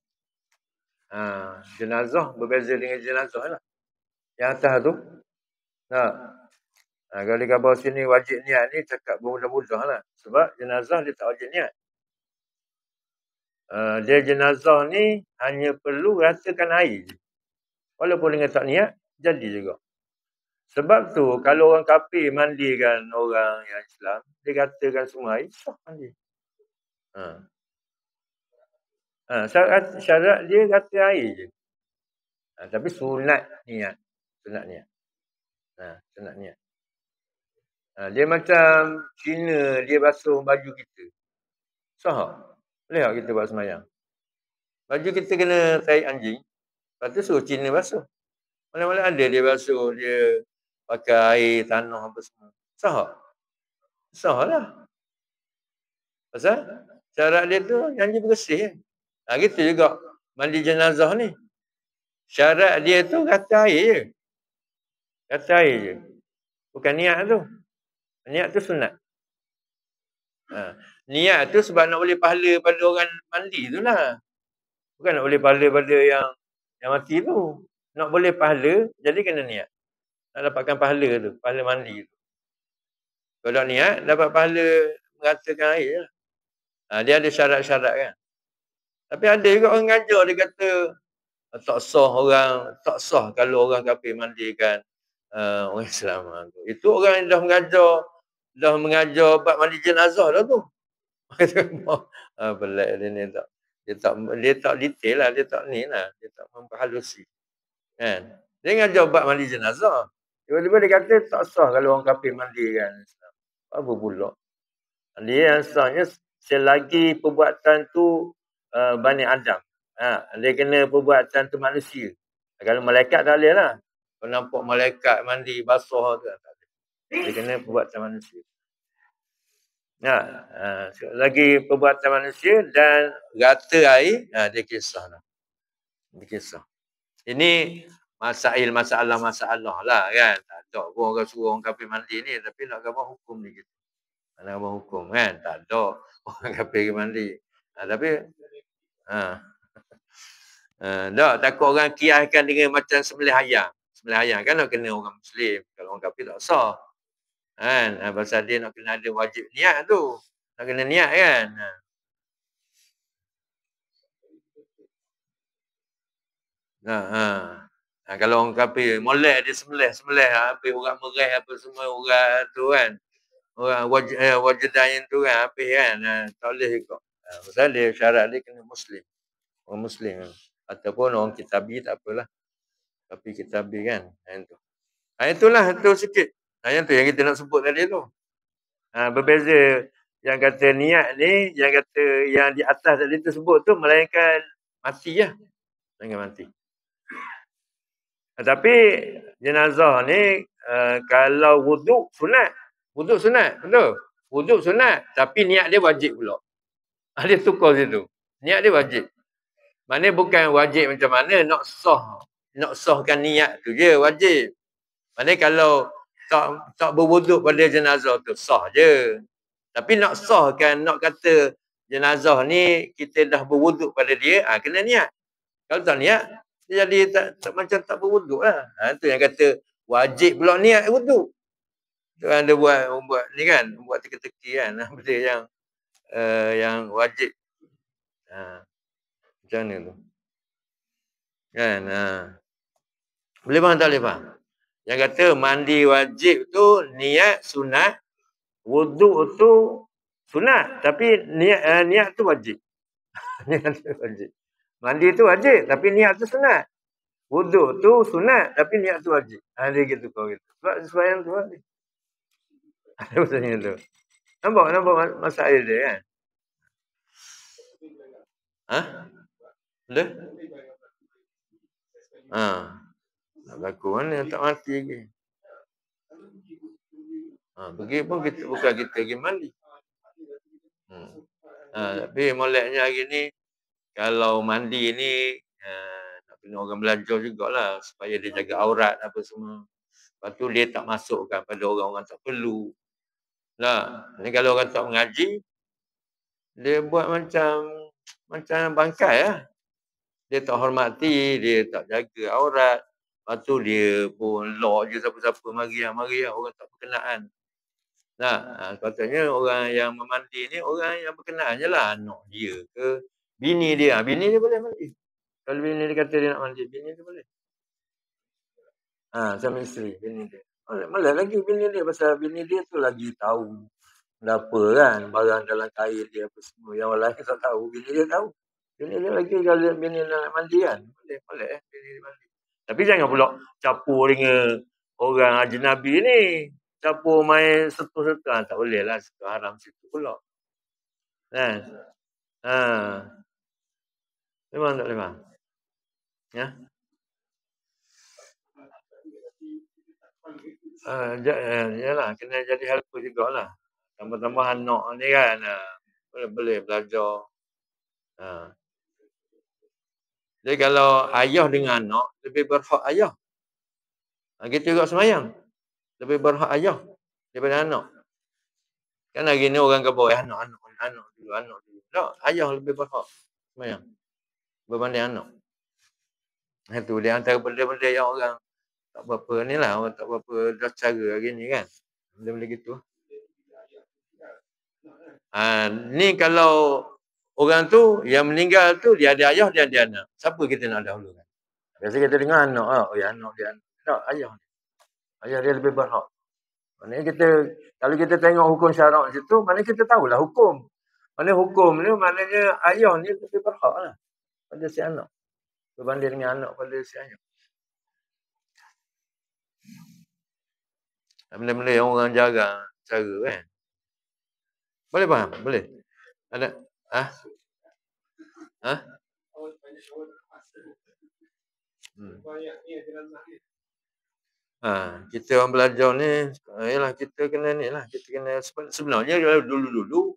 Jenazah berbeza dengan jenazah lah. Yang atas tu. Kalau di khabar sini wajib niat ni cakap bermudah-mudah lah. Sebab jenazah dia tak wajib niat. Dia jenazah ni hanya perlu ratakan air je. Walaupun dengan tak niat, jadi juga. Sebab tu kalau orang kafir mandikan orang yang Islam, dia ratakan semua air, sah mandi. Syarat dia rata air je. Tapi sunat niat. Sunat niat. Sunat niat. Dia macam Cina, dia basuh baju kita. Sah. Boleh tak kita buat semayang? Baju kita kena tarik anjing. Lepas tu suruh Cina basuh. Mana-mana ada dia basuh, dia pakai air, tanah apa semua. Sah tak? Sah lah. Pasal syarat dia tu anjing bersih. Gitu juga mandi jenazah ni. Syarat dia tu rata air je. Rata air je. Bukan niat tu. Niat tu sunat. Niat tu sebab nak boleh pahala pada orang mandi tu lah. Bukan nak boleh pahala pada yang mati tu. Nak boleh pahala, jadi kena niat. Nak dapatkan pahala tu, pahala mandi tu. Kalau niat, dapat pahala meratakan air lah. Dia ada syarat-syarat kan. Tapi ada juga orang ngajar, dia kata tak sah kalau orang kafir mandikan orang Islam. Itu orang yang dah mengajar bab mandi jenazah dah tu. Pelik dia ni tak. Dia tak detail lah, dia tak memperhalusi. Kan? Dia ngajar bab mandi jenazah. Tiba-tiba dia kata tak sah kalau orang kafir mandikan Islam. Apa pula? Dia yang sahnya selagi perbuatan tu Bani Adam. Dia kena perbuatan tu manusia. Kalau malaikat tak boleh lah. Kalau nampak malaikat mandi basuh tu tak boleh. Dia kena perbuatan manusia. Lagi perbuatan manusia dan rata air, dia kisah lah. Dia kisah. Ini masalah lah kan. Tak pun orang suruh orang kafir mandi ni, tapi nak gambar hukum ni gitu. Nak gambar hukum kan. Tak ada orang kafir mandi. Tapi tak takut orang kiaskan dengan macam sembelih ayam. Sembelih ayam kan nak kena orang Muslim. Kalau orang kafir tak sah. Kan? Pasal dia nak kena ada wajib niat tu. Nak kena niat kan. Kalau orang kafir molek dia sembelih habis orang merah apa semua orang tu kan. Orang wajidan tu kan habis kan. Tak boleh juga. Pasal dia syarat dia kena Muslim. Orang Muslim. Ataupun orang kitabi tak apalah. Tapi kitabi kan. Itulah tu sikit. Yang tu yang kita nak sebut tadi tu. Berbeza yang kata niat ni, yang kata yang di atas tadi tu sebut tu melainkan mati lah. Melainkan mati. Tapi jenazah ni kalau wuduk sunat. Wuduk sunat, betul? Wuduk sunat, tapi niat dia wajib pula. Dia tukar situ. Niat dia wajib. Maknanya bukan wajib macam mana, nak sahkan niat tu je wajib. Maknanya kalau tak berwuduk pada jenazah tu sah je. Tapi nak sahkan, nak kata jenazah ni kita dah berwuduk pada dia, kena niat. Kalau tak niat, dia jadi tak macam tak berwuduk lah. Tu yang kata wajib pula niat wuduk. Tu kan dia buat ni kan, buat teka-teki kan. Benda yang wajib. Macam mana tu? Kan? Boleh faham tak boleh faham? Yang kata mandi wajib tu niat sunat, wuduk tu sunat, tapi niat tu wajib. Niat tu wajib. Mandi tu wajib, tapi niat tu sunat. Wuduk tu sunat, tapi niat tu wajib. Dia gitu kau gitu. Sebab sesuaian tu wajib. Ada maksudnya tu. Nampak masalah dia kan? Boleh? Tak berlaku mana tak mati lagi. Pergi pun bukan kita pergi mandi. Tapi moleknya hari ni kalau mandi ni nak kena orang belajar jugalah supaya dia jaga aurat apa semua. Lepas tu dia tak masukkan pada orang-orang tak perlu. Ni kalau orang tak mengaji, dia buat macam bangkai lah. Dia tak hormati, dia tak jaga aurat. Lepas tu dia pun lock je siapa-siapa mari lah orang tak berkenaan. Sepatutnya orang yang memandi ni orang yang berkenaan je lah. Anak dia ke, Bini dia boleh mandi. Kalau bini dia kata dia nak mandi, bini dia boleh. Suami isteri, bini dia. Boleh lagi bini dia, pasal bini dia tu lagi tahu apa kan, barang dalam kain dia apa semua. Yang orang lain tak tahu, bini dia tahu. Bini dia lagi, kalau bini nak mandi kan, boleh bini dia mandi. Tapi jangan pula campur dengan orang ajnabi ni. Campur main sentuh-sentuh, tak boleh lah, situ haram situ pula. Kan? Memang tak boleh bang. Ya. Yalah, kena jadi helper jugalah. Tambah-tambah anak ni kan, boleh belajar. Jadi kalau ayah dengan anak, lebih berhak ayah. Kita juga semayang. Lebih berhak ayah daripada anak. Kan hari ni orang kata, anak dulu. Tak, ayah lebih berhak semayang berbanding anak. Itu dia antara benda-benda yang orang tak berapa ni lah, orang tak berapa dah cara hari ni kan. Benda-benda gitu. Ni kalau orang tu yang meninggal tu dia ada ayah, dia ada anak. Siapa kita nak dahulukan? Biasa kita dengar anak anak dia. Tak, ayah. Ayah dia lebih berhak. Maknanya kita, kalau kita tengok hukum syarak situ, maknanya kita tahulah hukum. Maknanya hukum ni, maknanya ayah ni lebih berhak lah pada si anak. Berbanding dengan anak pada si ayah. Benda-benda yang orang jarang cara kan. Boleh faham? Boleh? Ada? Kita orang belajar ni, yalah kita kena ni lah. Kita kena, sebenarnya dulu-dulu,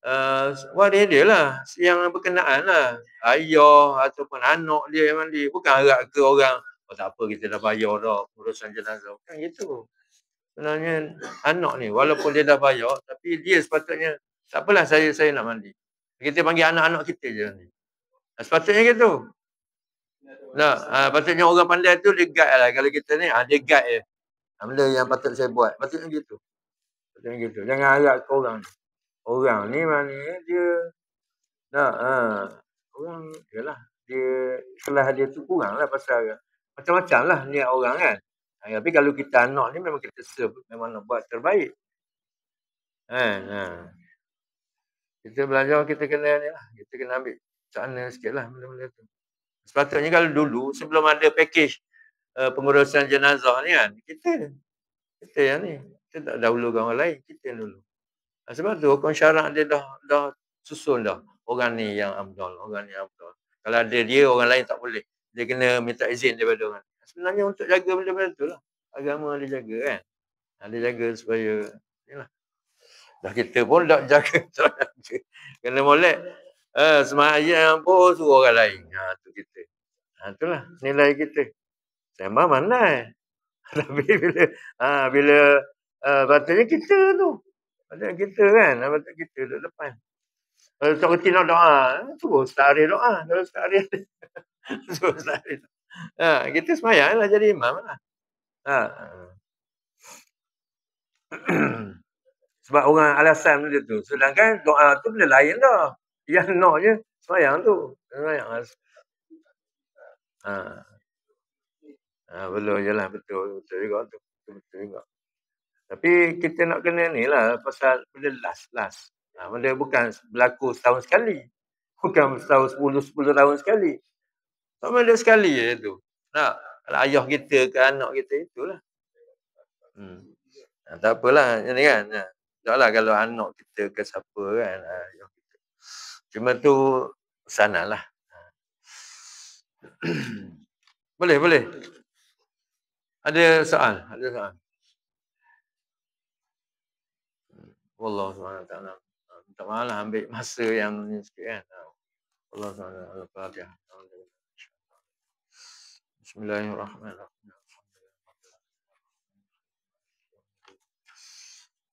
dia lah yang berkenaan lah. Ayah ataupun anak dia yang mandi. Bukan harap ke orang, tak apa kita dah bayar dah urusan jenazah. Bukan gitu. Sebenarnya anak ni, walaupun dia dah bayar, tapi dia sepatutnya, tak apalah saya nak mandi. Kita panggil anak-anak kita je. Sepatutnya gitu. Patutnya orang pandai tu dia guide lah. Kalau kita ni, dia guide je. Benda yang patut saya buat. Patutnya gitu. Jangan harap ke orang ni. Orang ni maknanya dia orang yalah dia kelas dia tu kurang lah pasal macam-macam lah niat orang kan. Tapi kalau kita anak ni memang kita serve, memang nak buat terbaik. Kita belajar, kita kena ni lah. Kita kena ambil sana sikit lah benda-benda tu. Sepatutnya kalau dulu sebelum ada package pengurusan jenazah ni kan, kita yang ni. Kita tak dahulukan orang lain, kita dulu. Sebab tu hukum syarak dia dah susun dah. Orang ni yang afdal, orang ni afdal. Kalau ada dia, orang lain tak boleh. Dia kena minta izin daripada orang. Sebenarnya untuk jaga benda-benda tu lah. Agama dia jaga kan. Dia jaga supaya inilah. Dah kita pun tak jaga. Kena molek. Semayang pun suruh orang lain. Tu kita. Itulah nilai kita. Sembah mana. Tapi bila patutnya kita tu. Patutnya kita kan. Patutnya kita duduk depan. Kalau tak kerti nak doa. Suruh setahari doa. Kalau setahari. Suruh setahari. Kita semayang lah jadi imam lah. Sebab orang alasan benda tu. Sedangkan doa tu benda lain dah. Yang naknya semayang tu. Semayang. Belum je lah. Betul juga tu. Betul juga. Tapi kita nak kena ni lah. Pasal benda last. Benda bukan berlaku setahun sekali. Bukan setahun 10 tahun sekali. Benda sekali je tu. Kalau ayah kita ke anak kita itulah. Tak apalah. Ini kan. Taklah kalau anak kita ke siapa kan. Ayah kita. Cuma tu sanalah. Boleh. Ada soal? Wallahu subhanahu wa ta'ala. Minta maaf lah ambil masa yang ni sikit kan. Wallahu subhanahu wa ta'ala. Bismillahirrahmanirrahim.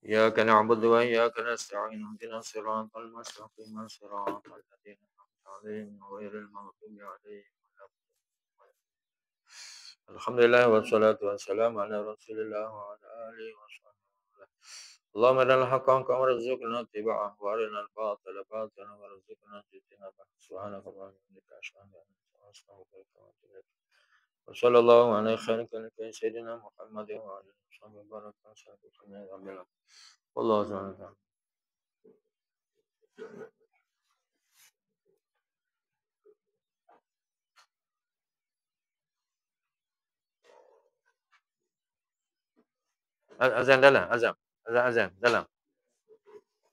Iyyaka na'budu wa iyyaka nasta'in. Ihdinas siratal mustaqim. Siratal ladzina an'amta 'alaihim ghairil maghdubi 'alaihim. Alhamdulillah wassalatu wassalamu ala Rasulillah wa ala alihi wasallam. اللهم ارنا الحق حقا وارزقنا اتباعه وارنا الباطل باطلا وارزقنا اجتنابه سبحانك اللهم وبحمدك اشهد ان لا اله الا انت استغفرك واتوب اليك وصلى الله على خير خلق سيدنا محمد وعلى اله وصحبه وبارك وسلم والله تعالى azan dalam azan dalam